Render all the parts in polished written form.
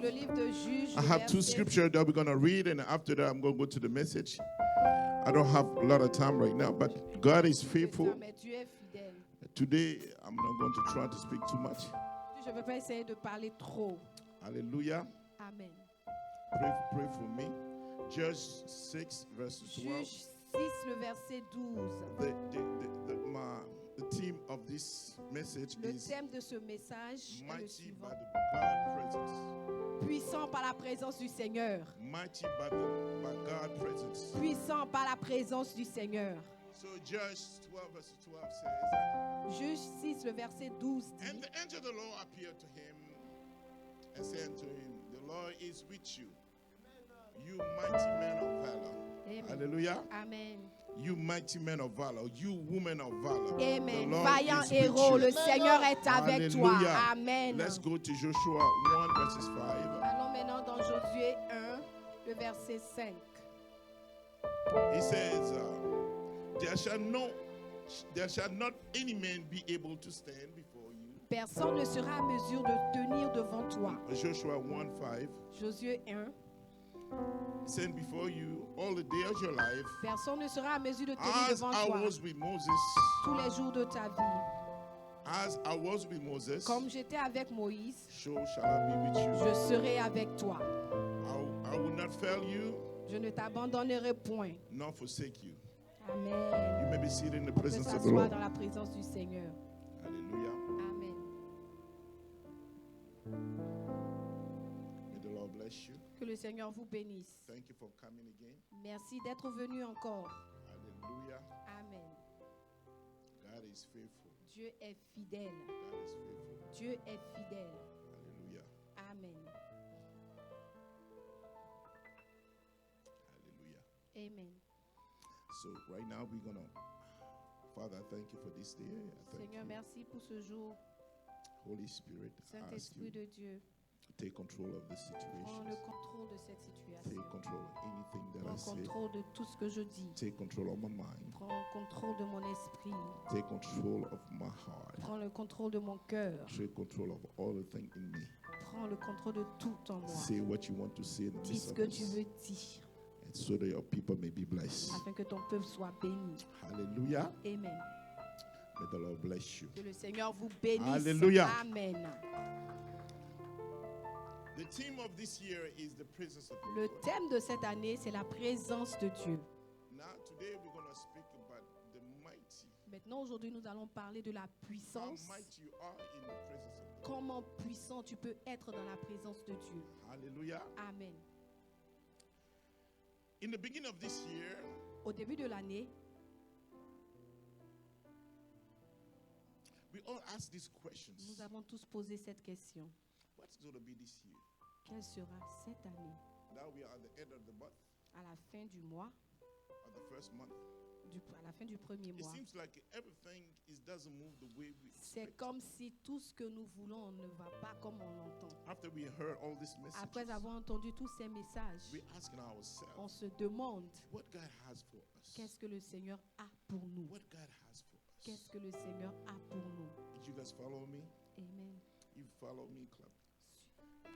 Le livre de Juges, I have two verset- scriptures that we're going to read, and after that, I'm going to go to the message. I don't have a lot of time right now, but God is faithful. Mais Dieu est fidèle. Today, I'm not going to try to speak too much. Je ne vais pas essayer de parler trop. Hallelujah. Amen. Pray for me. Judges 6, verse 12. Juge 6, le verset 12. The theme of this message Le is thème de ce message est le mighty suivant. by the God presence. Puissant par la présence du Seigneur. Mighty by God presence. Puissant par la présence du Seigneur. So Judges 12, verse 12 says, Juge 6, le verset 12 and dit, the angel of the Lord appeared to him and said unto him, the Lord is with you, you mighty man of valor. Amen. Hallelujah. Amen. You mighty man of valor, you woman of valor. Amen. The Lord Vaillant is with héros, you. le Seigneur est avec toi. Hallelujah. Amen. Let's go to Joshua 1, verses 5. Allons maintenant dans Josué 1, le verset 5. He says, there shall not any man be able to stand before you. Personne ne sera à mesure de tenir devant toi. Joshua 1, 5. Josué 1. Stand before you all the day of your life. Personne ne sera à mesure de tenir As devant I toi was with Moses, tous les jours de ta vie. as I was with Moses, Comme j'étais avec Moïse, so shall I be with you. je serai avec toi. I will not fail you, Je ne t'abandonnerai point. nor forsake you. Amen. You may be seated in the Tu peux presence of the s'asseoir Lord. dans la présence du Seigneur. Hallelujah. Amen. May the Lord bless you. Que le Seigneur vous bénisse. Thank you for coming again. Merci d'être venu encore. Hallelujah. Amen. God is faithful. Dieu est fidèle. God is faithful. Dieu est fidèle. Hallelujah. Amen. Hallelujah. Amen. So right now we're gonna, Father, I thank you for this day. I thank Seigneur, you. merci pour ce jour. Holy Spirit, I ask you Saint-Esprit de Dieu, to take control of the prends le situation. contrôle de cette situation. Take control of anything that I Prends say. contrôle de tout ce que je dis. Take control of my mind. Prends contrôle de mon esprit. Take control of my heart. Prends le contrôle de mon cœur. Take control of all the things in me. Prends le contrôle de tout en moi. Say what you want to say in the Dis midst ce of que tu us, veux dire and so that your people may be blessed. afin que ton peuple soit béni. Hallelujah. Amen. May the Lord bless you. Que le Seigneur vous bénisse. Alléluia. Amen. The theme of this year is the presence of the Le Lord. thème de cette année, c'est la présence de Dieu. Now, today we're going to speak about the mighty. Maintenant, aujourd'hui, nous allons parler de la How puissance. mighty you are in the presence of the Lord. Comment puissant tu peux être dans la présence de Dieu. Hallelujah. Amen. In the beginning of this year, Au début de l'année, we all ask these questions. nous avons tous posé cette question. What's going to be this year? Quelle sera cette année? Now we are at the end of the month, À la fin du mois, at the first month. à la fin du premier It mois, seems like everything doesn't move the way we c'est expect. comme si tout ce que nous voulons ne va pas comme on l'entend. After we heard all these messages, Après avoir entendu tous ces messages, we're asking on ourselves, se demande what God has for us? qu'est-ce que le Seigneur a pour nous. What God has for us? Qu'est-ce que le Seigneur a pour nous. Did you guys follow me? Amen. You follow me, clap.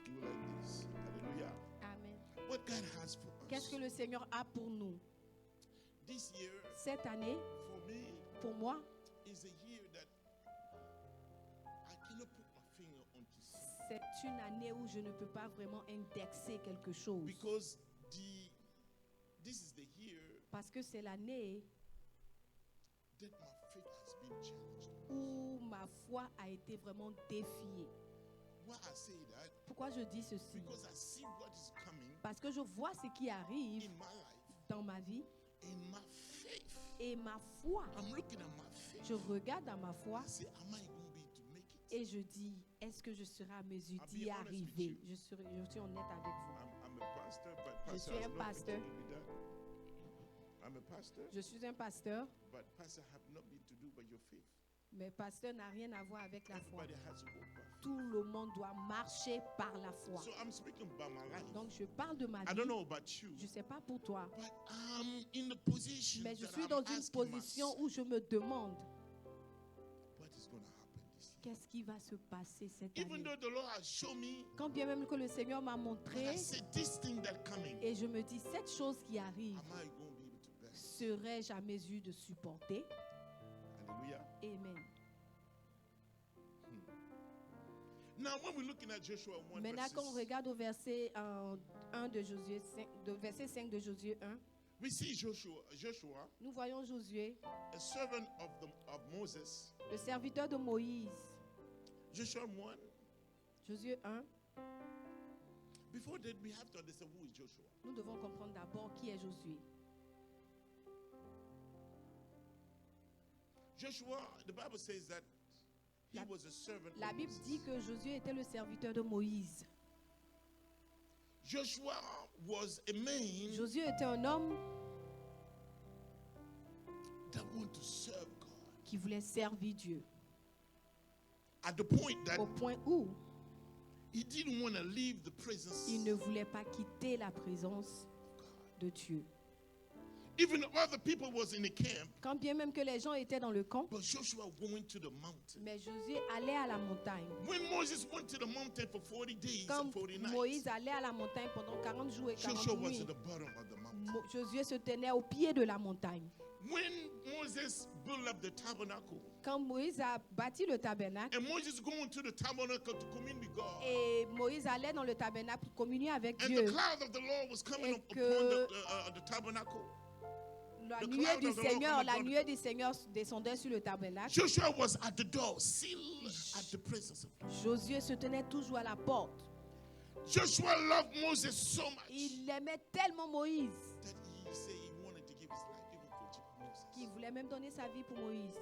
Do like this. Hallelujah. Amen. What God has for Qu'est-ce que us? le Seigneur a pour nous. This year, Cette année, for me, pour moi, is a year that I cannot put my finger onto something. c'est une année où je ne peux pas vraiment indexer quelque chose. Because this is the year Parce que c'est l'année that my faith has been challenged. où ma foi a été vraiment défiée. Why I say that? Pourquoi je dis ceci? Because I see what is coming Parce que je vois ce qui arrive in my life, dans ma vie in my faith. et ma foi. I'm looking at my faith. Je regarde dans ma foi I say, am I going to be to make it? et je dis, est-ce que je serai à mesure I'll d'y be honest with arriver? you. Je suis honnête avec vous. I'm a pastor, but Je pastor suis has un nothing pasteur. to do with that. I'm a pastor, Je suis un pasteur, but pastor have nothing to do with your faith. mais pasteur n'a rien à voir avec la foi. Everybody has to walk by faith. Tout le monde doit marcher par la foi. So I'm speaking about my life. Donc je parle de ma I vie. don't know about you, Je ne sais pas pour toi, but I'm in the position mais je that suis I'm dans une asking position myself, où je me demande what is going to happen this year? qu'est-ce qui va se passer cette Even année. though the Lord has shown me, Quand bien même que le Seigneur m'a but montré, I said, this thing that coming, et je me dis, cette chose qui arrive, am I going to be able to bear? serais-je à mesure de supporter? Hallelujah. Amen. Now, when we're looking at Joshua 1, Maintenant, quand on verses, regarde au verset 1 de Josué, verset 5 de Josué 1, we see Joshua, nous voyons Josué, a servant of Moses. le serviteur de Moïse. Joshua 1. Josué 1, Before that, we have to understand who is Joshua. nous devons comprendre d'abord qui est Josué. Joshua, the Bible says that he was a servant La of Bible Moses. dit que Josué était le serviteur de Moïse. Joshua was a man Josué était un homme that wanted to serve God. qui voulait servir Dieu. At the point that Au point où he didn't want to leave the presence il ne voulait pas quitter la présence of God. de Dieu. Even though other people was in the camp, Quand bien même que les gens étaient dans le camp, but Joshua went to the mountain. mais Josué allait à la montagne. When Moses went to the mountain for 40 days Quand and 40 nights, Moïse allait à la montagne pendant 40 jours et 40 Joshua was nuits, at the bottom of the mountain. Josué se tenait au pied de la montagne. When Moses built up the tabernacle, Quand Moïse a bâti le tabernacle, and Moses going to the tabernacle to commune with God, et Moïse allait dans le tabernacle pour communier avec and Dieu, the cloud of the Lord was coming Et up que upon the tabernacle, la the nuée cloud du of the Lord Seigneur, coming la upon nuée du Seigneur descendait sur le tabernacle. Joshua was at the door, sealed at the presence of God. Josué se tenait toujours à la porte. Joshua loved Moses so much Il aimait tellement Moïse that he said he wanted to give his life even for qu'il Moses. voulait même donner sa vie pour Moïse.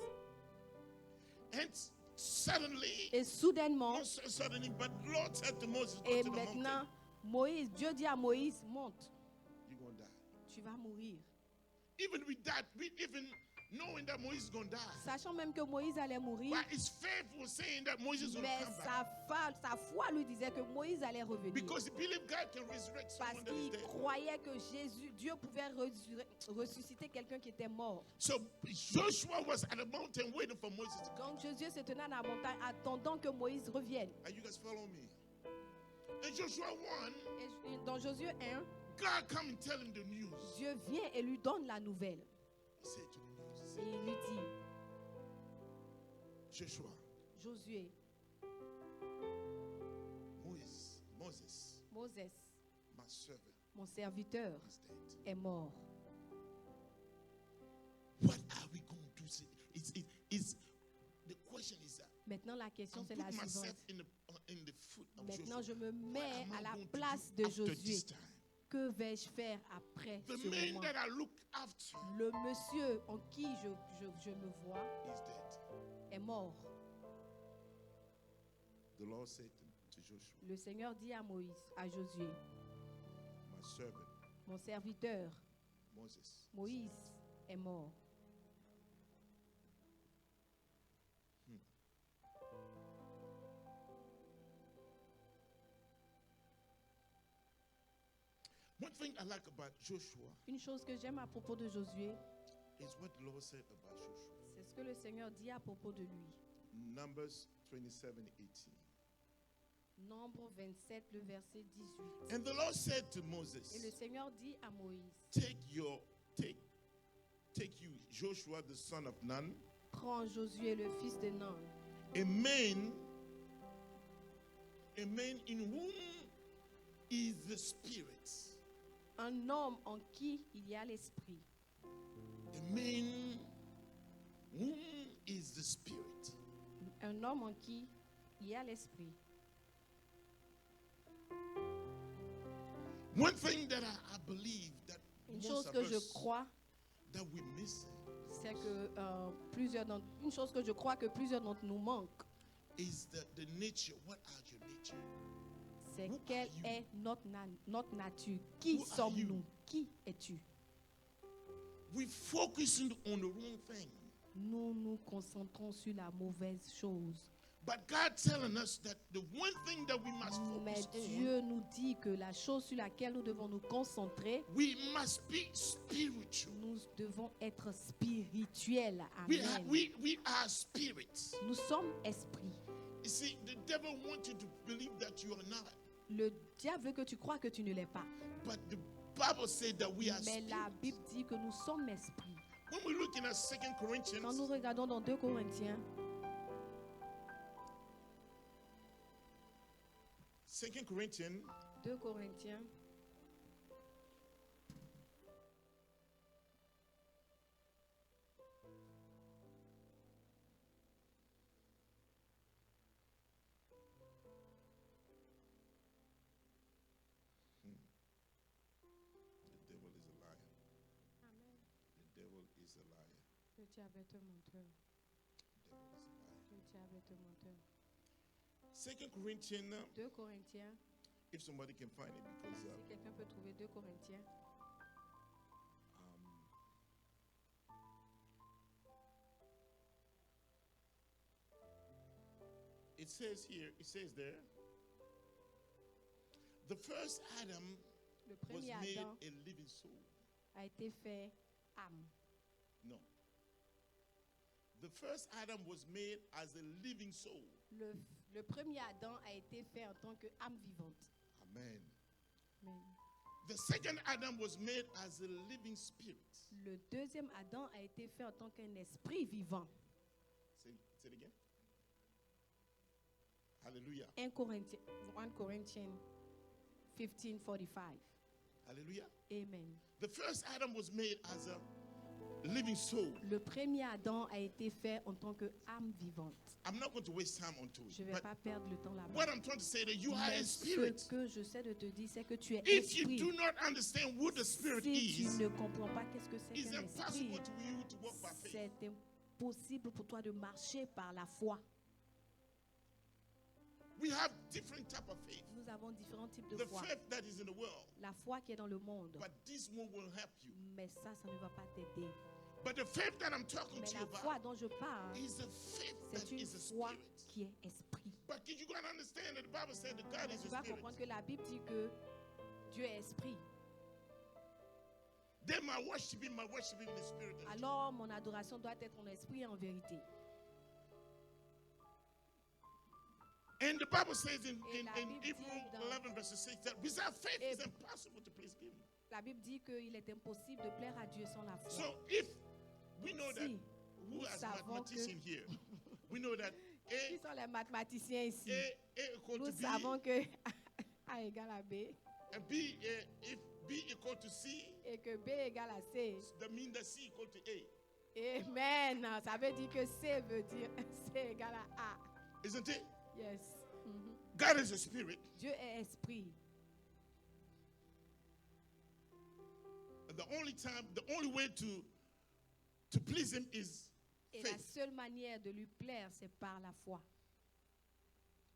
And suddenly, Et soudainement, not so suddenly, but Lord said to Moses, go et to the maintenant, mountain. Dieu dit à Moïse, monte, You're going to die. tu vas mourir. Even with that, even knowing that Moses is going to die, Sachant même que Moïse allait mourir, but his faith was saying that Moses is going mais to come back. sa foi lui disait que Moïse allait revenir. Because he believed God can resurrect Parce someone that is qu'il dead. croyait que Dieu pouvait ressusciter quelqu'un qui était mort. So Joshua was at the mountain waiting for Moses to come. Donc Josué se tenait à la montagne attendant que Moïse revienne. Are you guys following me? In Joshua 1, Et dans Josué 1, God come and tell him the news. Dieu vient et lui donne la nouvelle. He said to the news, he Et said, il lui dit, Joshua, Josué, Moses, Moses, my servant, mon serviteur, is dead. est mort. What are we going to do? The question is that Maintenant, la question, I'm c'est la putting suivante. myself in the foot of Maintenant, Joshua. je me What mets am I à la going to place do de after Josué. this time? Que vais-je faire après The ce man moment? that I look after Le monsieur en qui je me vois is dead. est mort. The Lord said to Joshua, Le Seigneur dit à Moïse, à Josué, my servant, mon serviteur, Moses. Moïse, est mort. One thing I like about Joshua Une chose que j'aime à propos de Josué, is what the Lord said about Joshua. c'est ce que le Seigneur dit à propos de lui. Numbers 27:18. Nombre 27, le verset 18. And the Lord said to Et le Moses, Seigneur dit à Moïse, take you, Joshua the son of Nun, prends Josué, le fils de Nun, a man in whom is the Spirit. un homme en qui il y a l'esprit. A man whom is the Spirit. Un homme en qui il y a l'esprit. One thing that I believe that Une most chose of que je us crois, that we miss c'est que une chose que je crois que plusieurs d'entre nous manquent, is the nature. What are your nature? c'est Who quelle are you? est notre nature. Qui Who are sommes-nous? you? Qui es-tu? We focusing on the wrong thing. Nous nous concentrons sur la mauvaise chose. But God telling us that the one thing that we must Mais focus on, Dieu nous dit que la chose sur laquelle nous devons nous concentrer, we must be spiritual. nous devons être spirituels. We Amen. are spirits. Nous sommes esprits. You see, the devil wants you to believe that you are not. Le diable veut que tu crois que tu ne l'es pas. But the Bible says that we are Mais la spirit. Bible dit que nous sommes esprits. When we're looking at 2 Quand Corinthians, nous regardons dans 2 Corinthiens, 2 Corinthians 2 Corinthiens, the devil is a liar. The devil is a liar. le diable est un menteur. The devil is a liar. Le diable est un menteur. 2 Corinthians, 2 Corinthiens, if somebody can find it, because si quelqu'un peut trouver 2 Corinthiens, it says here, it says there, the first Adam le was premier made Adam a living soul. a été fait âme. No. The first Adam was made as a living soul. Le premier Adam a été fait en tant qu'âme vivante. Amen. Amen. The second Adam was made as a living spirit. Le deuxième Adam a été fait en tant qu'un esprit vivant. Say it again. Hallelujah. 1 Corinthiens 15:45. Hallelujah. Amen. The first Adam was made as a living soul. Le premier Adam a été fait en tant qu'âme vivante. I'm not going to waste time on it. Je ne vais But pas perdre le temps là-bas. what I'm trying to say that you are a Mais spirit. ce que je sais de te dire, c'est que tu es If you esprit. do not understand what the spirit Si tu is, ne comprends pas qu'est-ce que c'est it's qu'un esprit, impossible to you to walk by faith. c'est impossible pour toi de marcher par la foi. We have different type of faith. Nous avons différents types de The foi. faith that is in the world, La foi qui est dans le monde. but this one will help you. Mais ça ne va pas t'aider. But the faith that I'm talking Mais to you la foi about dont je parle, is a faith c'est that une is a foi spirit. qui est esprit. But you got to understand that the Bible said that God Mais is tu a vas spirit. comprendre que la Bible dit que Dieu est esprit. Then my worshiping in the spirit. and truth. Alors mon adoration doit être en esprit et en vérité. And the Bible says in Et la Bible dit Hebrews dans- 11 verse 6 that without faith Et- it's impossible to please Him. La Bible dit qu'il est impossible de plaire à Dieu sans la foi. So if we know that, Si who nous as savons mathematician here, we know that qui sont les mathématiciens ici? A equal Nous to B, savons que A égale à B and B, if B equal to C, et que B égale à C. that means that C equal to A. Amen. Ça veut dire que C veut dire C égale à A. Isn't it? Yes. Mhm. God is a spirit. Dieu est esprit. And the only way to please Him is Et la faith. seule manière de lui plaire, c'est par la foi.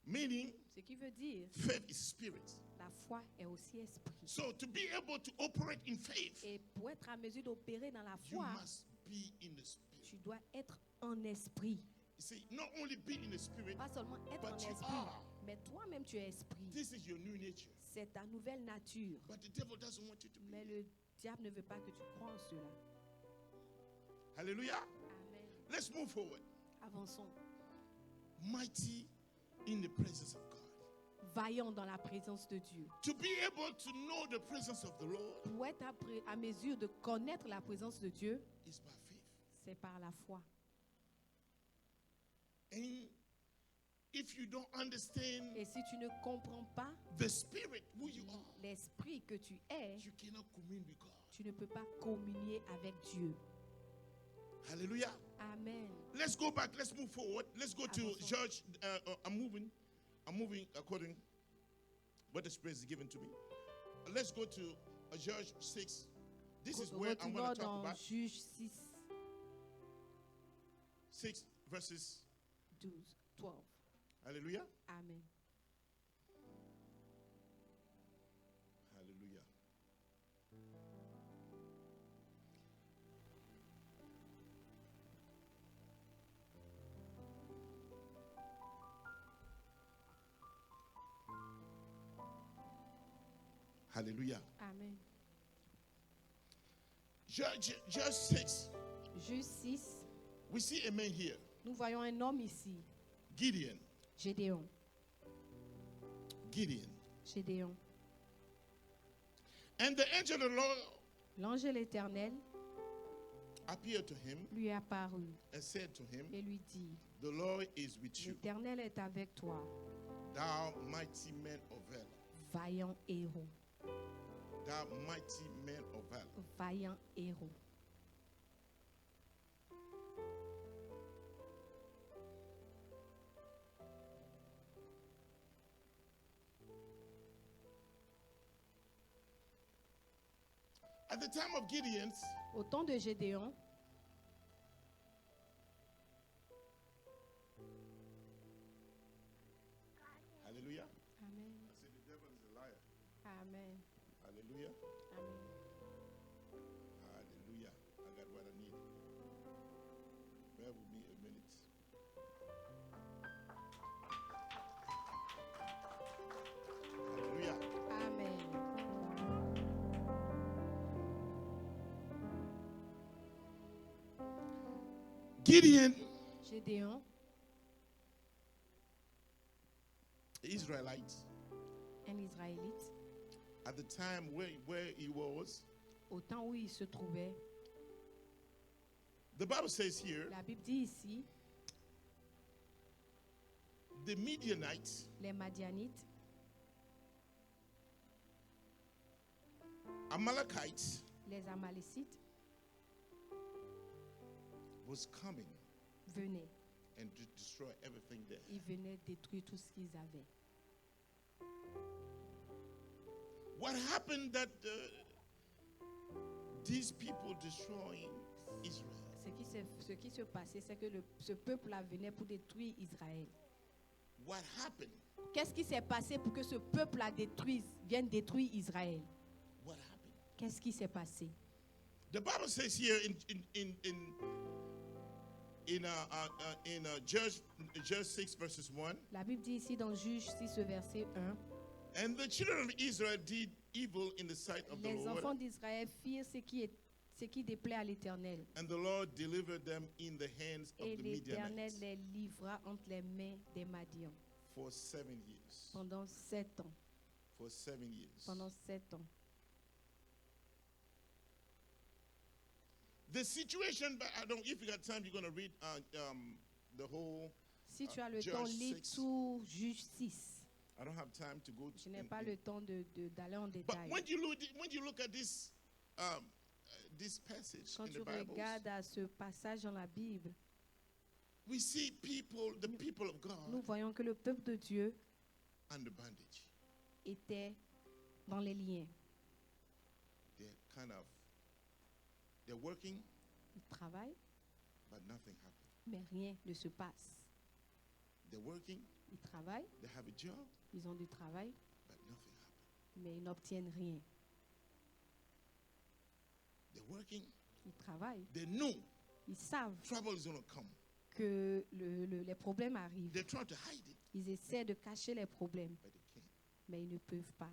Meaning, Ce qui veut dire, faith is spirit. la foi est aussi esprit. So to be able to operate in faith, Et pour être en mesure d'opérer dans la you foi, must be in the spirit. tu dois être en esprit. You see, not only be in the spirit, Pas seulement être but en you esprit, are. mais toi-même tu es esprit. This is your new nature. C'est ta nouvelle nature. But the devil doesn't want you to be. Mais le diable ne veut pas que tu crois en cela. Hallelujah. Amen. Let's move forward. Avançons. Mighty in the presence of God. Vaillons dans la présence de Dieu. To be able to know the presence of the Lord Pour être à mesure de connaître la présence de Dieu, is by faith. c'est par la foi. And if you don't understand Et si tu ne comprends pas the spirit, who you are, l'esprit que tu es, you cannot commune with God. tu ne peux pas communier avec Dieu. Hallelujah. Amen. Let's go back. Let's move forward. Let's go to Avançons. Judge. I'm moving according what the Spirit is given to me. Let's go to Judge 6. This is where I'm going Retournons to talk dans about Juge 6, 6 verses. 12, 12. Hallelujah. Amen. Hallelujah. Hallelujah. Amen. Judge 6. Juge 6, We see a man here, nous voyons un homme ici, Gideon. Gédéon. Gideon. Gédéon. And the angel of the Lord L'ange de l'Éternel appeared to him lui apparut and said to him, et lui dit, the Lord is with you, l'Éternel est avec toi, thou mighty man of valor. vaillant héros. Thou mighty man of valor. Vaillant héros. At the time of Gideon's, Au temps de Gédéon, hallelujah. Amen. I said the devil is a liar. Amen. Hallelujah. Amen. Hallelujah. I got what I need. Bear with me a minute. Hallelujah. Amen. Gideon, Gédéon, Israelite, un Israélite, at the time where he was, au temps où il se trouvait, the Bible says here, la Bible dit ici, the Midianites, les Madianites, Amalekites, les Amalécites was coming venaient. and to destroy everything there. Ils venaient détruire tout ce qu'ils avaient. What happened that these people destroying Israel? Ce qui se passait, c'est que ce peuple-là venait pour détruire Israël. What happened? Qu'est-ce qui s'est passé pour que ce peuple-là vienne détruire Israël? What happened? Qu'est-ce qui s'est passé? The Bible says here in Judge 6 verses 1, La Bible dit ici dans Juge 6, verset 1, and the children of Israel did evil in the sight of the les Lord, enfants d'Israël firent ce qui déplaît à l'Éternel. and the Lord delivered them in the hands of Et the l'Éternel Midianites les livra entre les mains des Madians for 7 years. pendant 7 ans. For 7 years. Pendant 7 ans. The situation, but I don't. If you got time, you're going to read the whole. Si tu as le Judge temps, lis 6. tout Juge 6. I don't have time to go. Je n'ai pas le temps d'aller en But détail. when you look at this this passage Quand in tu the Bible, regardes à ce passage dans la Bible, we see the people of God, nous voyons que le peuple de Dieu under bondage. était dans les liens. They're working, Ils travaillent, but nothing happens. mais rien ne se passe. They're working, Ils travaillent, they have a job, ils ont du travail, but nothing happens. mais ils n'obtiennent rien. They're working, Ils travaillent, they know ils savent trouble is going to come. que les problèmes arrivent. They're trying to hide it, Ils essaient de cacher les problèmes, but they can't. mais ils ne peuvent pas.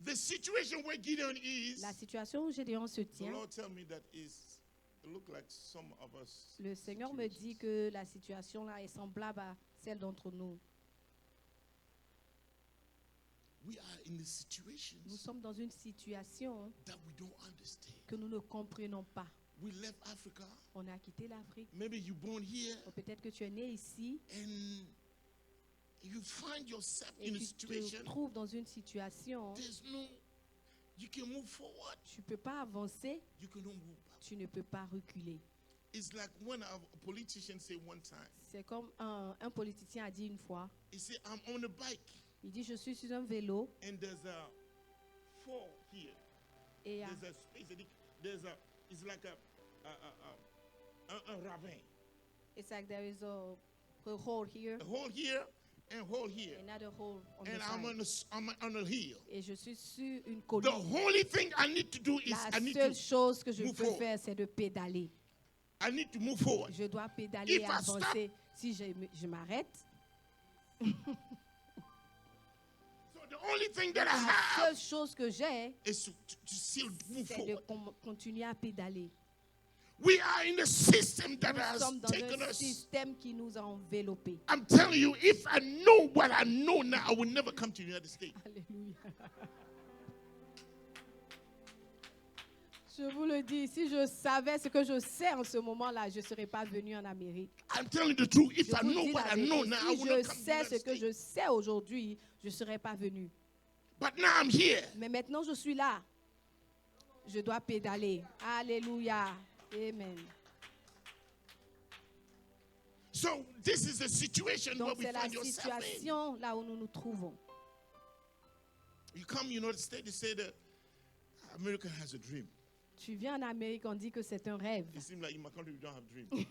The situation where Gideon is, La situation où Gédéon se the tient, Lord tell me that it look like some of us. le Seigneur me dit que la situation là est semblable à celle d'entre nous. We are in the situations Nous sommes dans une situation that we don't understand. que nous ne comprenons pas. We left Africa. On a quitté l'Afrique. Maybe you born here Ou peut-être que tu es né ici and you find yourself et in a tu situation. te trouves dans une situation, There's no, you can move forward. tu ne peux pas avancer, You cannot move back. tu ne peux pas reculer. It's like when a politician say one time, C'est comme un politicien a dit une fois, he said, I'm on a bike il dit, je suis sur un vélo and there's a fall here. et There's a space. It's like a ravin. it's like there is a hole here, A hole here and hole here. another hole on the And I'm on a hill. Et je suis sur une The colline. only thing I need to do is La I need seule to chose que je move peux forward. faire, c'est de pédaler. move forward. Je dois pédaler If et I avancer. Si je m'arrête, So the only thing that I la have seule chose que j'ai, is to still move c'est de forward. continuer à pédaler. We are in a system that Nous has sommes dans taken un us. système qui nous a enveloppés. I'm telling you, if I know what I know now, I will never come to the United States. Alléluia. Je vous le dis, si je savais ce que je sais en ce moment-là, je ne serais pas venu en Amérique. I'm telling you the truth. If Je I vous know dis what la I know vérité. now, I Si will not je come to the sais United ce que States. je sais aujourd'hui, je ne serais pas venu. But now I'm here. Mais maintenant, je suis là. Je dois pédaler. Alléluia. Amen. So this is the situation where Donc, we c'est la find yourself in. situation là où nous nous trouvons. You come to the United States, they say that America has a dream. Tu viens en Amérique, on dit que c'est un rêve. It seems like in my country we don't have dreams.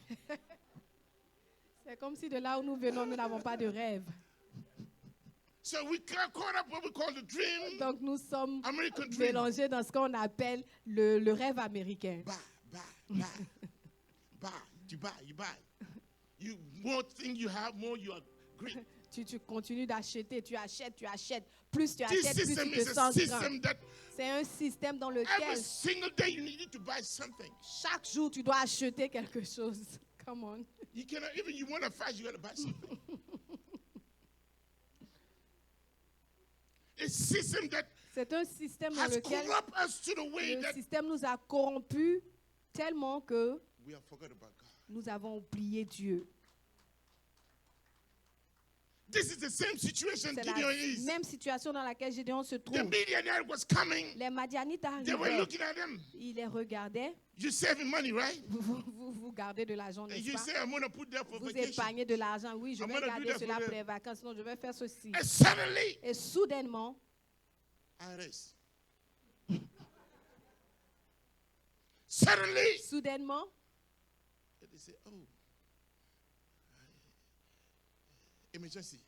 C'est comme si de là où nous venons, nous n'avons pas de rêve. So we got caught up what we call the dream. Donc, nous sommes American dream. mélangés dans ce qu'on appelle le rêve américain. Buy. You buy. You more thing you have, more you are great. Tu continues d'acheter, tu achètes. Plus tu This achètes, plus system tu is te a sens system grand. that C'est un système dans every lequel single day you need to buy something. chaque jour tu dois acheter quelque chose. Come on. You cannot even you want to fast, you got to buy something. A system that C'est un système dans has lequel corrupt us to the way le that système nous a corrompus tellement que we have forgot about God. nous avons oublié Dieu. This is the same situation C'est la Gideon is. même situation dans laquelle Gédéon se The trouve. millionaire was coming. Les Madianites They were arrivaient. looking at him. Il les regardait. You're saving money, right? Vous gardez de l'argent, And n'est-ce you pas? say, I'm going to put that for Vous vacation. épargnez de l'argent. Oui, je I'm vais gonna do garder that cela for pour them. les vacances. Non, je vais faire ceci. And suddenly, Et soudainement, IRS. Suddenly, soudainement, they say, oh, emergency.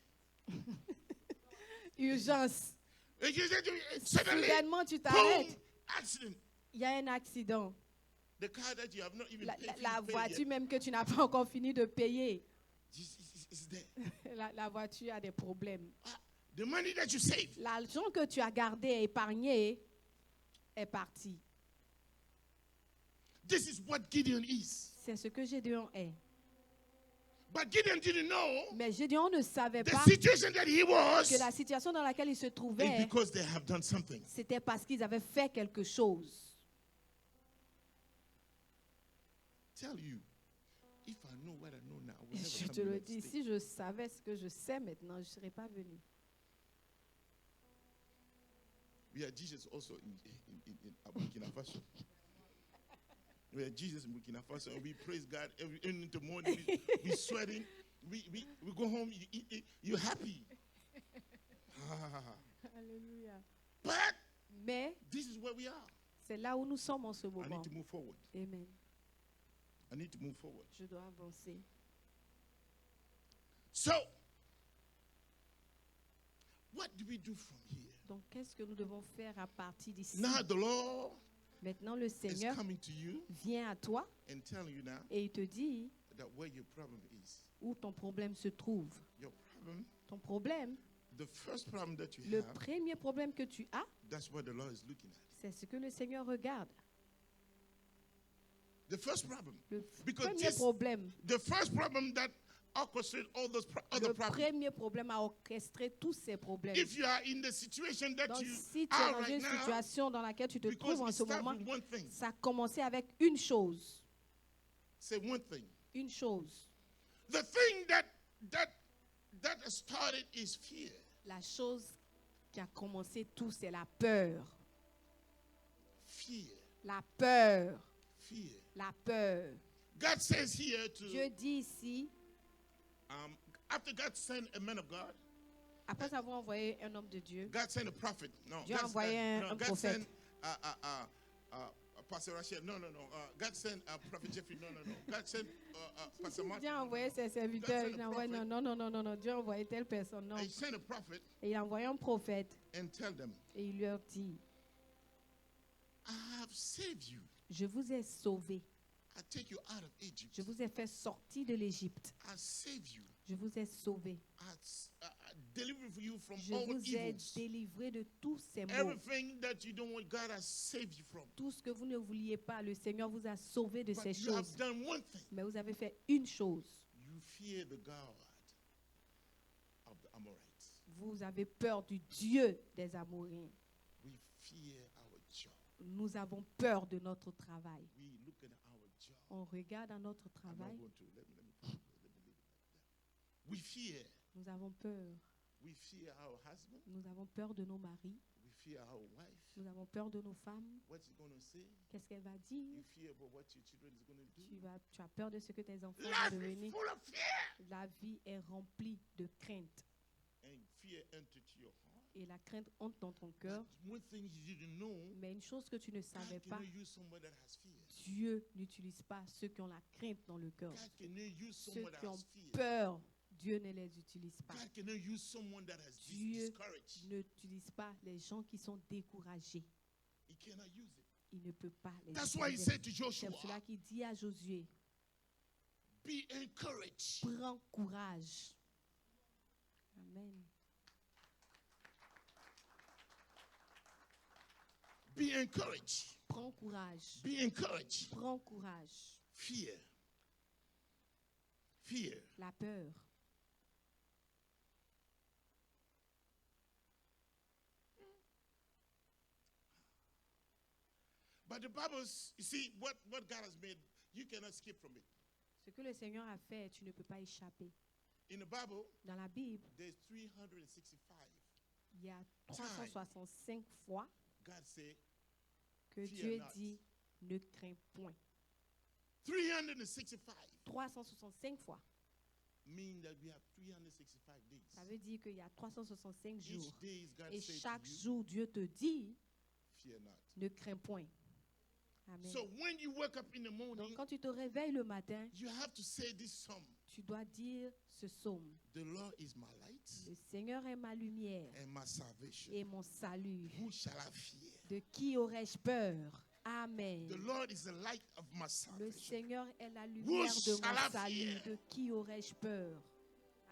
urgence. And you say to me, suddenly, Soudainement, tu boom, t'arrêtes. accident. Il y a un accident. The car that you have not even La, paid, la- la paid voiture yet, même que tu n'as pas encore fini de payer. is there. La voiture a des problèmes. The money that you saved, L'argent que tu as gardé et épargné est parti. this is what Gideon is. C'est ce que Gédéon est. But Gideon didn't know Mais Gédéon ne savait the pas situation that he was que la situation dans laquelle il se is trouvait, because they have done something. c'était parce qu'ils avaient fait quelque chose. Tell you, if I know what I know now, I will never Je come te to the le United dis, States. si je savais ce que je sais maintenant, je ne serais pas venu. We had Jesus also in Burkina Faso. We had Jesus in Burkina Faso, and we praise God every in the morning. We sweating. We go home. You eat, you're happy. Alléluia. But Mais this is where we are. c'est là où nous sommes en ce I moment. need to move forward. Amen. I need to move forward. Je dois avancer. So, what do we do from here? Donc, qu'est-ce que nous devons faire à partir d'ici? Now the Lord Maintenant, le is Seigneur coming to you vient à toi and telling you now et il te dit that where your problem is. où ton problème se trouve. Your problem, Ton problème, the first problem that you le have, premier problème que tu as, that's what the Lord is looking at. c'est ce que le Seigneur regarde. The first problem. Le Because premier this- problème, The first problem that orchestrates all those other le problems. premier problème à orchestrer tous ces problèmes. If you are in the situation that Donc, you si tu es are dans right une now, situation dans laquelle tu te because trouves en it ce starts moment, with one thing. ça a commencé avec une chose. Say one thing. Une chose. The thing that started is fear. La chose qui a commencé tout, c'est la peur. Fear. La peur. Fear. La peur. God says here to Dieu dit ici, after God sent a man of God, après avoir envoyé un homme de Dieu, God sent a prophet. No, Dieu a God, envoyé un God prophète. sent Pastor Rachel. No. God sent Prophet Jeffrey. No. God sent Pastor Martin. Dieu a envoyé ses serviteurs. Il a envoyé, non. Dieu a envoyé telle personne. Non. He sent a prophet Et il a envoyé un prophète and tell them, et il leur dit, I have saved you. je vous ai sauvé. I take you out of Egypt. Je vous ai fait sortir de l'Égypte. I saved you. Je vous ai sauvé. delivered you from Je all vous ai evils. délivré de tous ces maux. Everything that you don't want, God has saved you from. Tout ce que vous ne vouliez pas, le Seigneur vous a sauvé de But ces you have choses. done one thing. Mais vous avez fait une chose. You fear the God of the Amorites. Vous avez peur du Dieu des Amoréens. We fear our job. Nous avons peur de notre travail. We look at our job. On regarde à notre I'm not travail. going to. Let me leave it like that. We fear. Nous avons peur. We fear our husband. Nous avons peur de nos maris. We fear our wife. Nous avons peur de nos femmes. What's he going to say? Qu'est-ce qu'elle va You dire? fear about what your children is going to do. Tu as peur de ce que tes enfants Life vont is devenir. full of fear. La vie est remplie de crainte. And fear entered your heart. Et la crainte entre dans ton cœur. But one thing you didn't know, Mais une chose que tu ne savais God pas, cannot use someone that has fear. Dieu n'utilise pas ceux qui ont la crainte dans le cœur. God cannot use Ceux someone qui that ont has fear. peur, Dieu ne les utilise pas. God cannot use someone that has Dieu discouraged. n'utilise pas les gens qui sont découragés. He cannot use it. Il ne peut pas les That's why he utiliser. said to C'est Joshua, pour cela qu'il dit à Josué, be encouraged. prends courage. Amen. Be encouraged. Prends courage. Be encouraged. Prends courage. Fear. Fear. La peur. But the Bible, you see, what God has made, you cannot skip from it. Ce que le Seigneur a fait, tu ne peux pas échapper. In the Bible, Dans la Bible, there's 365. il y a 365 fois God said, que Fear Dieu not. dit ne crains point. 365 365 fois. mean that we have 365 days. Ça veut dire qu'il y a 365 jours. Each day is God Et says chaque to you, jour, Dieu te dit fear not. ne crains point. Amen. So when you wake up in the Donc morning, quand tu te réveilles le matin, you have to say this psalm. tu dois dire ce psaume. The Lord is my light Le Seigneur est ma lumière and my salvation. et mon salut. Who shall I fear? De qui aurais-je peur? Amen. The Lord is the light of my Le salvation. Seigneur est la lumière de shall I mon salut. fear? De qui aurais-je peur?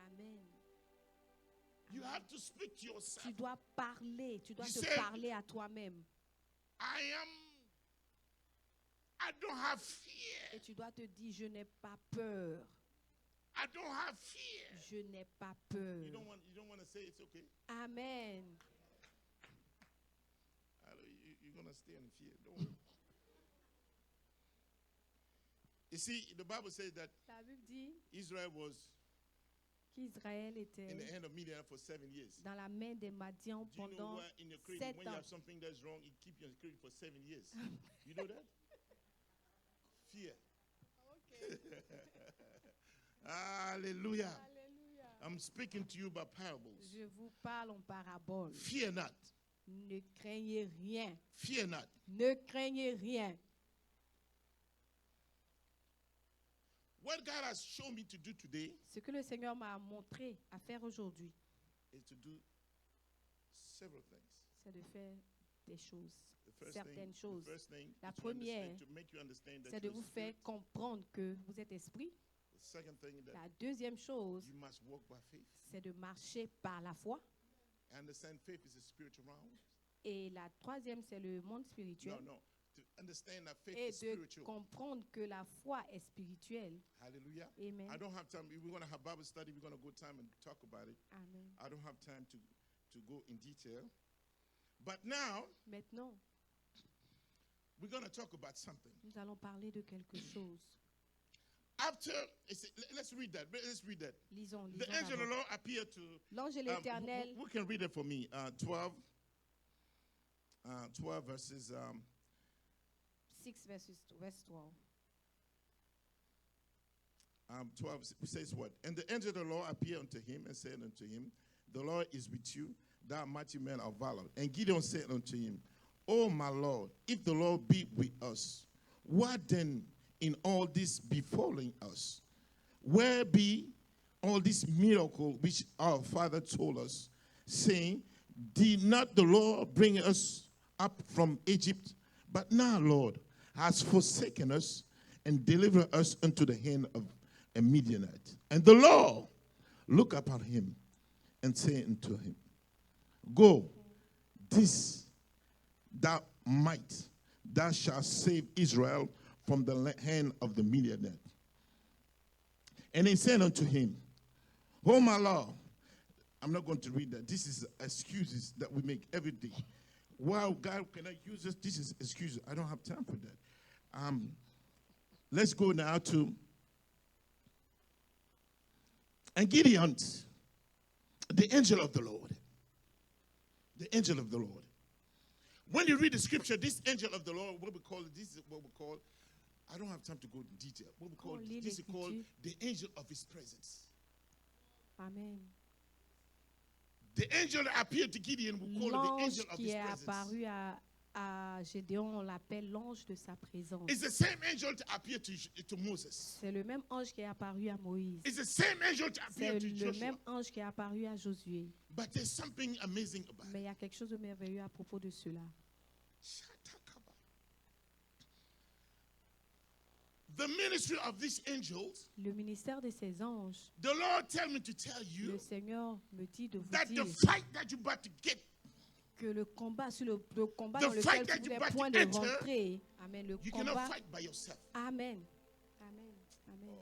Amen. You have to speak to yourself. Tu dois parler, tu dois You te said- parler à toi-même. I don't have fear. Et tu dois te dire, je n'ai pas peur. I don't have fear. Je n'ai pas peur. You don't want to say it's okay. Amen. You're going to stay in fear. Don't worry. You see, the Bible says that La Bible dit Israel was qu'Israël in était the hand of Midian for 7 years. dans la main des Madians Do you know pendant why in your credit, 7 when you ans. have something that's wrong, it keeps you in credit for 7 years? You know that? Fear. Hallelujah. I'm speaking to you about parables. Je vous parle en parabole. Fear not. Ne craignez rien. Fear not. Ne craignez rien. What God has shown me to do today Ce que le Seigneur m'a montré à faire aujourd'hui, is to do several things. c'est de faire des choses, The first certaines thing, choses. The first thing La is to understand- première, to make you understand that C'est de you're vous a faire spirit. comprendre que vous êtes esprit. The second thing that La deuxième chose, you must walk by faith. c'est de marcher par la foi. I understand faith is a spiritual realm. Et la troisième, c'est le monde spirituel. No. To understand that faith Et is de spiritual. comprendre que la foi est spirituelle. Hallelujah. Amen. I don't have time. We're going to have Bible study. We're going to go time and talk about it. Amen. I don't have time to go in detail. But now Maintenant, we're going to talk about something. nous allons parler de quelque chose. After, let's read that. Let's read that. Lisons, The lisons angel of the d'abord. Lord appeared to. L'ange de l'Éternel, Who can read it for me? 12 verses. 6 verse 12. 12 says what? And the angel of the Lord appeared unto him and said unto him, the Lord is with you, thou mighty man of valor. And Gideon said unto him, O my Lord, if the Lord be with us, what then in all this befalling us? Where be all this miracle which our father told us, saying, did not the Lord bring us up from Egypt? But now, Lord, has forsaken us and delivered us unto the hand of a Midianite. And the Lord looked upon him and say unto him, Go, this thou might, thou shalt save Israel from the hand of the Midianite. And he said unto him, Oh my Lord, I'm not going to read that. This is excuses that we make every day. Wow, God cannot use this. This is excuses. I don't have time for that. Let's go now to and Gideon, the angel of the Lord. The angel of the Lord. When you read the scripture, this angel of the Lord, what we call it, this is what we call, I don't have time to go into detail. What we call this is called the angel of his presence. Amen. The angel that appeared to Gideon, we call it the angel of his presence. L'ange qui est apparu à Gédéon, on l'appelle l'ange de sa présence. It's the same angel that appeared to Moses. C'est le même ange qui est apparu à Moïse. It's the same angel that appeared to C'est le Joshua. même ange qui est apparu à Josué. But there's something amazing about it. Mais il y a quelque chose de merveilleux à propos de cela. The ministry of these angels, Le ministère de ces anges, the Lord tell me to tell you le Seigneur me dit de vous that dire the fight that you're about to get, que le combat, sur le combat the dans fight lequel that vous you're n'êtes about point to de enter, rentrer, amen, le you combat, cannot fight by yourself. amen, amen, amen.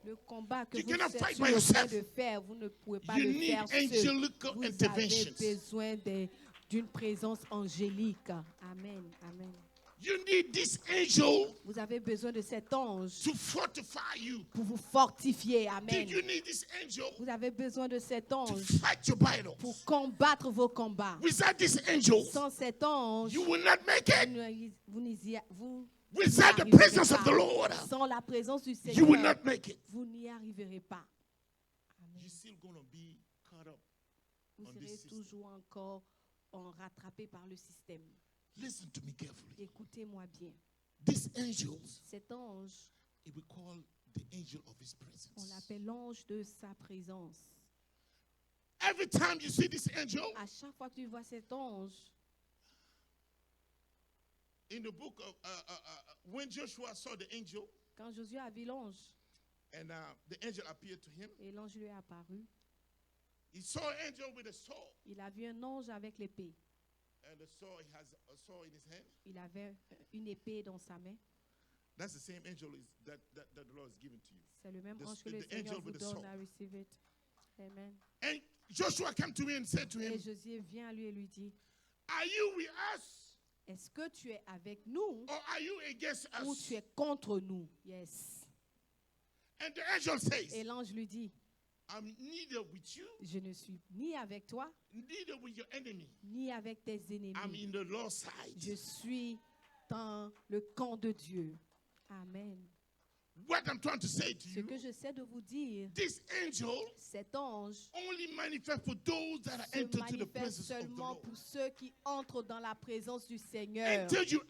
Le combat que You vous cannot êtes fight sur by le point yourself. de faire, vous ne pouvez pas You le need faire seul. angelical Vous avez interventions. besoin d'une présence angélique. Amen, amen. You need this angel Vous avez besoin de cet ange to fortify you. pour vous fortifier. Amen. You need this angel Vous avez besoin de cet to ange fight your battles. pour combattre vos combats. Without this angel, Sans cet ange, you will not make it. vous n'y Without the arriverez presence of pas. the Lord, Sans la présence du you will Seigneur, not make it. vous n'y arriverez pas. Amen. You're still going to be caught up. Vous on serez this system. toujours encore rattrapé par le système. Listen to me carefully. Écoutez-moi bien. These angels, Cet ange, it we call the angel of his on presence. l'appelle l'ange de sa présence. Every time you see this angel, À chaque fois que tu vois cet ange, in the book of when Joshua saw the angel quand Josué a vu l'ange and the angel appeared to him, et l'ange lui est apparu, he saw an angel with a sword, il a vu un ange avec l'épée. and the sword, he has a sword in his hand. Il avait une épée dans sa main. That's the same angel that the Lord has given to you. C'est le même The- ange que the le angel Seigneur vous with the donne. sword. I receive it. Amen. And Joshua came to him and said to Et him, Josué vient à lui et lui dit, "Are you with us, est-ce que tu es avec nous or are you against ou us?" tu es contre nous? Yes. And the angel says, Et l'ange lui dit, "I'm neither with you, je ne suis ni avec toi, neither with your enemy. ni avec tes I'm ennemis. in the Lord's side." Je suis dans le camp de Dieu. Amen. What I'm trying to say to Ce you, que j'essaie de vous dire, this angel cet ange only manifests for those that are se entered to the manifeste presence of the seulement Lord. pour ceux qui entrent dans la présence du Seigneur. Until you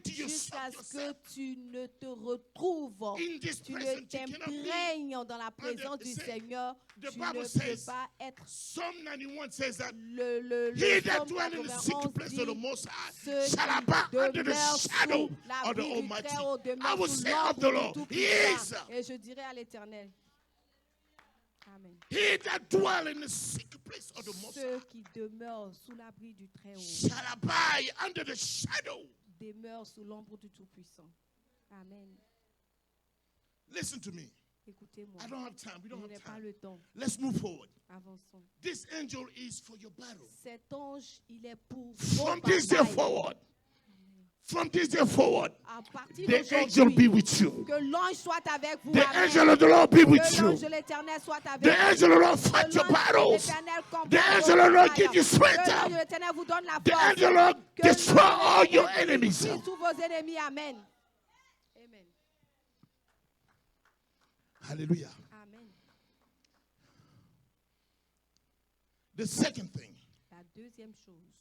Jusqu'à ce yourself que tu ne te retrouves, in this tu ne presence, you cannot be. t'imprègnes dans la présence du say- Seigneur, the tu Bible ne peux says- pas être Psalm 91 says that le he that psaume dwell in the 91 secret place of the dit, Most High ceux shall qui abide under the demeurent shadow sous of the l'abri du Almighty. Très-Haut I demeurent will sous say of the l'ombre Lord, du He is. Tout-Puissant. Et je dirai à l'Éternel, Amen. He that dwell in the secret place of the Most Ceux High qui demeurent sous l'abri du Très-Haut shall abide under the shadow. demeurent sous l'ombre du Tout-Puissant. Amen. Listen to me. Écoutez-moi. I don't have time. We Je don't n'ai have pas time. le temps. Let's move forward. Avançons. This angel is for your battle. Cet ange, il est pour From vos this day batailles. forward, from this day forward, À partir the angel be d'aujourd'hui, with you. que l'ange soit avec vous. The Amen. angel of the Lord be with Que you. l'ange de l'Éternel soit avec The vous. angel of the Lord Que fight your l'ange de battles. l'Éternel combat The vos angel of the Lord batailles. give you strength. Que l'ange de l'Éternel vous donne la The force. angel of the Lord Que l'ange de destroy all your l'Éternel enemies. détruise tous vos ennemis. Amen. Amen. Hallelujah. Amen. The second thing La deuxième chose,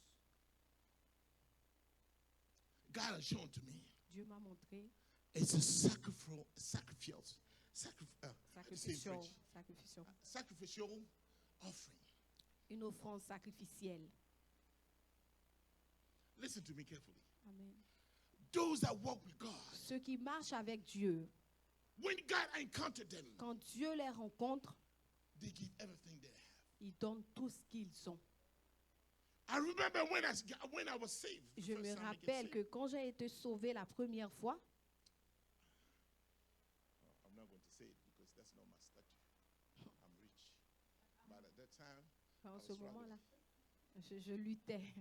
God has shown to me Dieu m'a montré is a sacrificial how do you say in French? Sacrificial offering. une offrande sacrificielle. Listen to me carefully. Amen. Those that walk with God, Ceux qui marchent avec Dieu, when God encountered them, quand Dieu les rencontre, they give everything they have. Ils donnent tout ce qu'ils ont. I remember when I was saved. the Je first me time I get rappelle saved. que quand j'ai été sauvé la première fois, I'm not going to say it because that's not my statue. I'm rich. But at that time, en I ce was struggling. moment-là, je luttais.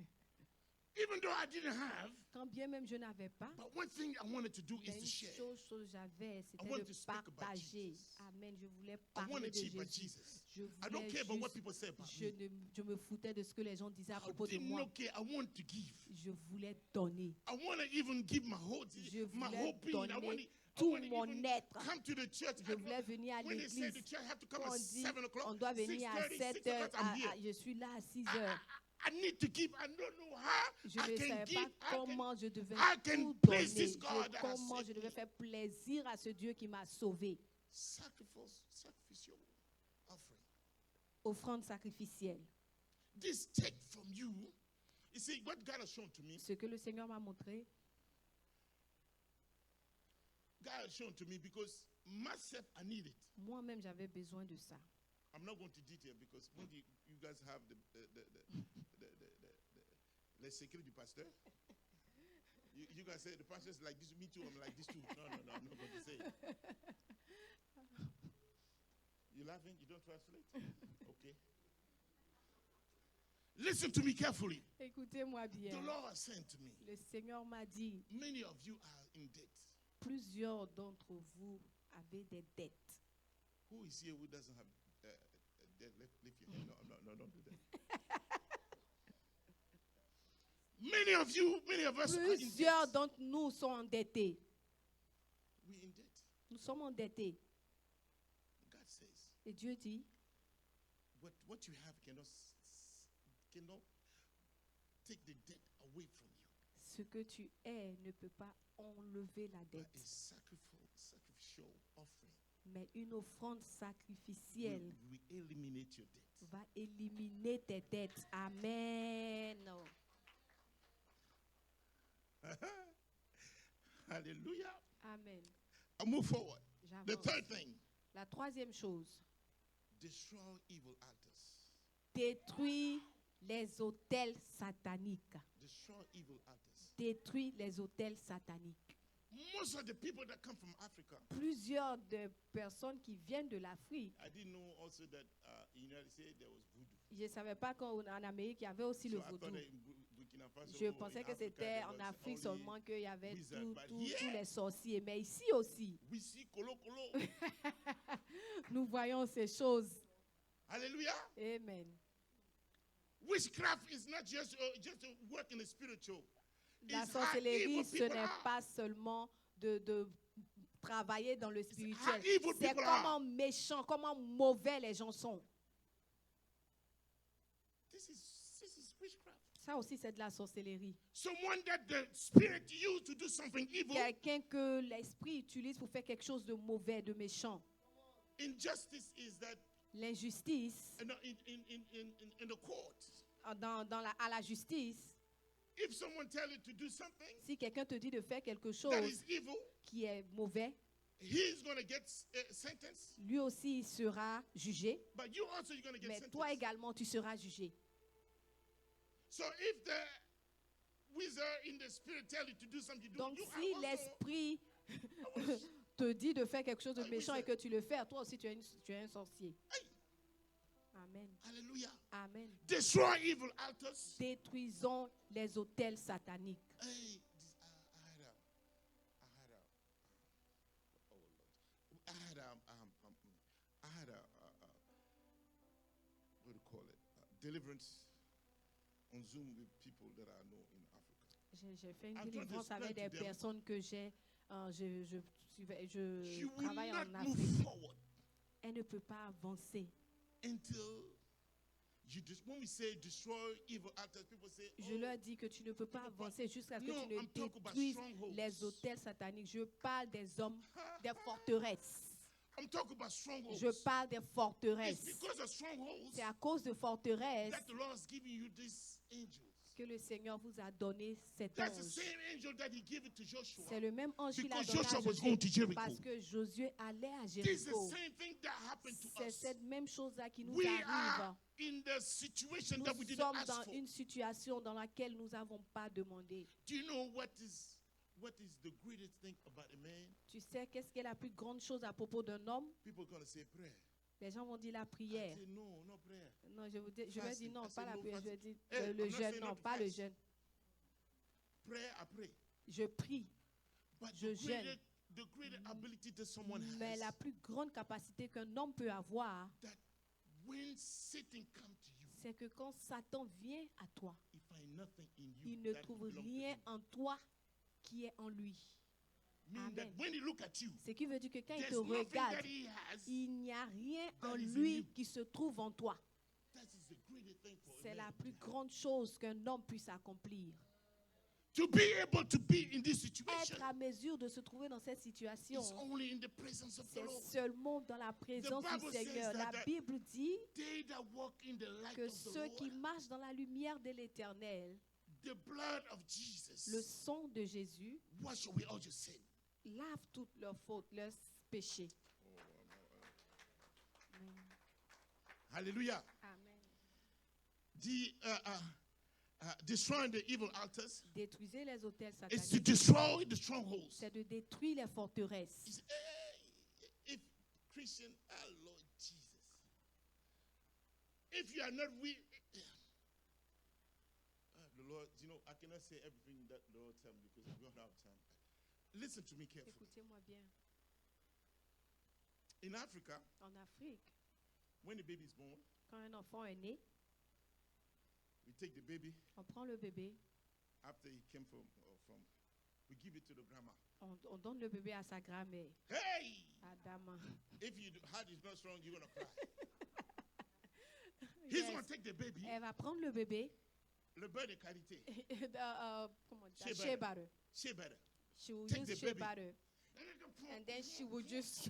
Even though I didn't have, Quand bien même je n'avais pas, but one thing I wanted to do is mais to une share. chose que j'avais, c'était want de to speak about partager. Jesus. Amen. Je voulais I want parler to de teach about Jésus. Jesus. Je I don't voulais care about what juste, people say about je, me. je me foutais de ce que les gens disaient à I propos de didn't moi. know care. I want to give. Je voulais donner. I want to even give my whole Je my voulais whole being. I want donner to tout even mon être. come to the church. Je voulais venir à When they say the l'église. church have to come Quand at on dit 7 o'clock, on doit venir à 6:30, 7 6 heures, o'clock, I'm here. je suis là à 6 I, heures. I need to give. I don't know how Je I ne can savais give. pas comment je devais I can tout please donner. this God that has Comment saved je devais me. faire plaisir à ce Dieu qui m'a sauvé. Sacrificial offering. Offrande sacrificielle. This take from you. You see, what God has shown to me, Ce que le Seigneur m'a montré, God has shown to me because myself, I need it. moi-même j'avais besoin de ça. I'm not going to detail because when you guys have the security pastor, you guys say the pastor is like this, me too, I'm like this too. No, I'm not going to say it. You laughing? You don't translate? Okay. Listen to me carefully. Écoutez-moi bien. The Lord has sent to me. Le Seigneur m'a dit, Many of you are in debt. plusieurs d'entre vous avez des dettes. Who is here who doesn't have debt? Lift your hand. No, don't do that. Many of us are in Plusieurs debt. d'entre nous sont endettés. We're in debt. Nous sommes endettés. God says, Et Dieu dit, what you have cannot take the debt away from you. ce que tu es ne peut pas enlever la But dette. a sacrificial offering Mais une offrande sacrificielle will eliminate your debt. va éliminer tes dettes. Amen. Hallelujah. Amen. I move forward. The J'avance. third thing, La troisième chose, destroy evil altars. détruis les autels sataniques. Destroy evil altars. Détruis les autels sataniques. Most of the people that come from Africa, Plusieurs de personnes qui viennent de l'Afrique, I didn't know also that in the United States there was voodoo. je ne savais pas qu'en Amérique, il y avait aussi le So I thought vaudou. that in Burkina Faso, Je in pensais que Africa, c'était there en was Afrique only seulement qu'il y avait wizard, tous but here- les sorciers. Mais ici aussi, we see kolo kolo. nous voyons ces choses. Hallelujah. Amen. Witchcraft is not just to work in the spiritual. La It's how sorcellerie, evil ce people n'est are. pas seulement de travailler dans le spirituel. evil C'est people comment are. méchants, comment mauvais les gens sont. This is witchcraft. Ça aussi, c'est de la sorcellerie. Someone that the spirit used to do something evil. Quelqu'un que l'esprit utilise pour faire quelque chose de mauvais, de méchant. Injustice is that L'injustice, in the court. à la justice, If someone tells you to do something si quelqu'un te dit de faire quelque that chose is evil, qui est mauvais, he's going to get sentenced, lui aussi sera jugé, but you also you're going to get mais sentenced. toi également, tu seras jugé. So if the wizard in the spirit tell you to do something, Donc you si are also, l'esprit te dit de faire quelque chose de Ah, méchant oui, et que tu le fais, toi aussi tu es un sorcier. Hey. Amen. Hallelujah. Amen. Destroy evil altars. Détruisons les autels sataniques. Hey, I had a what do you call it? Deliverance on Zoom with people that I know in Africa. J'ai fait une I'm trying to délivrance avec explain des to them. personnes que je You will travaille not en move Afrique. forward Elle ne peut pas avancer. until you just. When we say destroy evil altars, people say, Je leur dis que tu ne peux pas avancer jusqu'à ce que No, tu ne I'm talking about détruises strongholds. les autels sataniques. Je parle des hommes, des forteresses. I'm talking about strongholds. Je parle des It's forteresses. because of strongholds C'est à cause de forteresses that the Lord is giving you these angels. que le Seigneur vous a donné cet That's the ange. same angel that he gave it to Joshua. C'est le même ange qu'il a Because donné Joshua à was going to Josué Jericho. parce que Josué allait à This is the Jéricho. same thing that happened to C'est us. cette même chose-là qui nous We arrive. are in the situation that we Nous didn't sommes ask dans for. une situation dans laquelle nous n'avons pas demandé. Do you know what is the greatest thing about a man? Tu sais qu'est-ce qui est la plus grande chose à propos d'un homme? People are going to say prayer. Les gens vont dire la I prière. say no, no prayer. Non, je vais dire Fasting. non, I pas say la no prière. Je vais fasting. dire Hey, le I'm not jeûne. saying Non, not to pas le fast. jeûne. Prayer, I pray. Je prie. But Je jeûne. the greater ability that someone Mais has, la plus grande capacité qu'un homme peut avoir, that when Satan comes to you, c'est que quand Satan vient à toi, he find nothing in you il ne that trouve belongs to rien him. en toi qui est en lui. Meaning that Amen. when he look at you, Ce qui veut dire que quand il there's te nothing regarde, that he has. il n'y a rien that en is in lui you. qui se trouve en toi. That is the greatest thing for a C'est man la to plus have. grande chose qu'un homme puisse accomplir. To be able to be in this situation Être à mesure de se trouver dans cette situation, is only in the presence of the c'est Lord. seulement dans la présence du Bible says Seigneur. that La Bible dit They that walk in the light que of the ceux qui Lord, marchent dans la lumière de l'Éternel, the blood of le Jesus, sang de Jésus, wash away all your sin. lave toutes leurs fautes, leurs péchés. Amen. Hallelujah. Amen. Destroying the evil altars Détruisez les hôtels is to sataniques. destroy the strongholds. C'est de détruire les forteresses. It's, hey, if Christian, our Lord Jesus, if you are not weak, the Lord, you know, I cannot say everything that the Lord tell me because we don't have time. Listen to me carefully. Écoutez-moi bien. In Africa, En Afrique, when the baby is born, quand un enfant est né, we take the baby on prend le bébé, after he came from we give it to the grandma. on donne le bébé à sa grand-mère, Hey! à Dama. If your heart is not strong, you're going to cry. He's Yes. going to take the baby, Elle va prendre le bébé, le beurre de karité, comment Shea dire, shea butter. butter. shea butter. She will Take use the shea baby. butter, and then she will just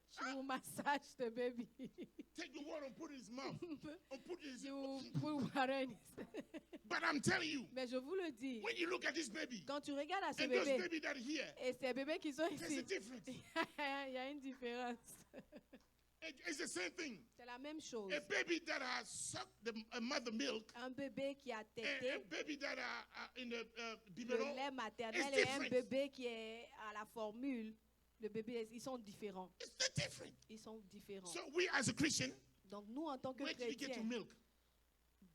she will massage the baby. Take the water and put it in his mouth. And put it in his She will put water in his. But I'm telling you, Mais je vous le dis, when you look at this baby quand tu regardes à ce and those bébé baby that are here, et ces bébés qui sont there's a ici, difference. il y a une différence. It's the same thing. C'est la même chose. A baby that has sucked a mother milk Un bébé qui a and a tété baby that are in the le biberon, lait maternel It's et un different. bébé qui est à la formule, le bébé, ils sont différents. it's not different. Ils sont différents. So we as a Christian, Donc nous, en tant que where did we get your chrétiens, milk?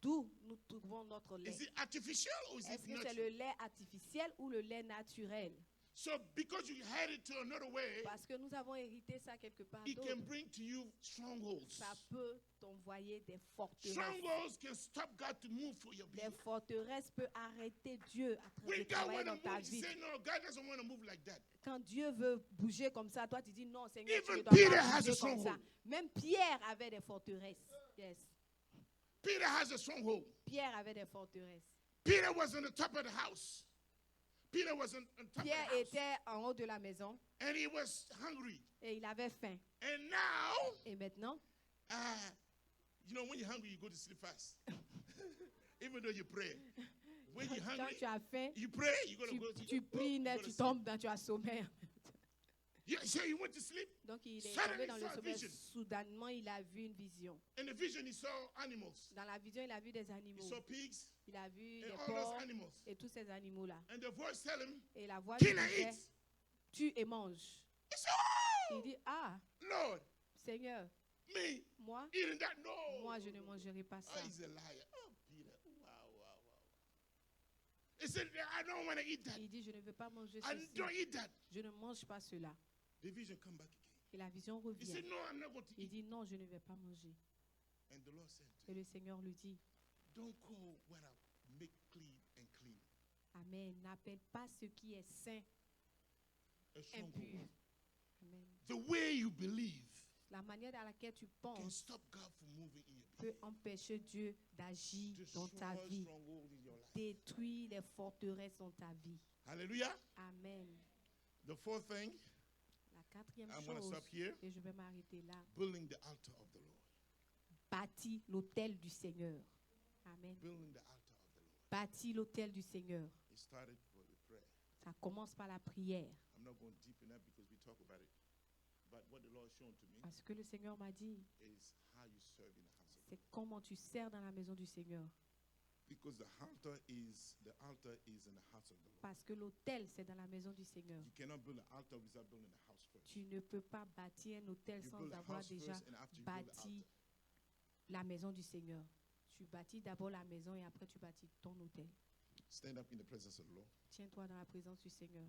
d'où nous trouvons notre lait? Is it artificial or is Est-ce it que c'est natural? le lait artificiel ou le lait naturel? So because you had it to another way, Parce que nous avons hérité ça quelque part it d'autre. can bring to you strongholds. Ça peut t'envoyer des forteresses. Strongholds can stop God to move for your Des being. forteresses peuvent arrêter Dieu à When de God travailler want dans to ta move, you vie. say, no, God doesn't want to move like that. Quand Dieu veut bouger comme ça, toi tu dis non, Seigneur, tu Even ne dois Peter pas has a bouger comme ça. stronghold. Même Pierre avait des forteresses. Yes. Peter has a stronghold. Pierre avait des forteresses. Peter was on the top of the house. Peter was on top Pierre of the house. était en haut de la maison And he was hungry. et il avait faim. And now, Et maintenant, you know, when you're hungry, you go to sleep fast. Even though you pray. When you're quand hungry, tu as faim, you pray, you're going to go to tu pries, you go to tu sleep. tombes dans tu as sommeil. So he went to sleep. Donc il est Suddenly tombé dans le saw a sommeil. vision. Soudainement, il a vu une vision. In the vision, he saw animals. Dans la vision, il a vu des He animaux. saw pigs Il a vu and des all porcs those animals. et tous ces animaux-là. And the voice tell him, Et la voix lui kill and disait, eat. tue et mange. He said, oh, Il dit, ah, Lord, Seigneur, me moi, eating that? No. moi, je ne mangerai pas ça. Oh, he's a liar. Oh, Peter. Wow. He said, I don't want to eat that. Il dit, je ne veux pas manger I ceci. don't eat that. Je ne mange pas cela. The vision come back again. Et la vision He revient. said, no, I'm not going to Il eat. dit, non, je ne vais pas manger. And the Lord said to Et him, le Seigneur lui dit, don't call what I make clean and clean Amen, n'appelle pas ce qui est saint a stronghold. impur. Amen. The way you believe La manière dans laquelle tu can penses stop God from moving in your peut being. empêcher Dieu d'agir dans Destroy ta vie. strongholds in your life. Détruire les forteresses dans ta vie. Hallelujah. Amen. The fourth thing, La quatrième I'm going to chose, stop here. et je vais m'arrêter là, Building the altar of the Lord. bâtis l'autel du Seigneur. Amen. Building the altar of the Lord. Bâtis l'autel du Seigneur. It started with prayer. Ça commence par la prière. I'm not going deep in that because we talk about it. But what the Lord shown to me Parce que le Seigneur m'a dit, is how you serve in the house of c'est God. comment tu sers dans la maison du Seigneur. Because the altar is in the house of the Lord. Parce que l'autel, c'est dans la maison du Seigneur. You cannot build an altar without building the house first. Tu ne peux pas bâtir un autel You sans build the avoir house déjà first, and after you build the bâti altar. la maison du Seigneur. Tu bâtis d'abord la maison et après tu bâtis ton autel. Stand up in the presence of the Lord. Tiens-toi dans la présence du Seigneur.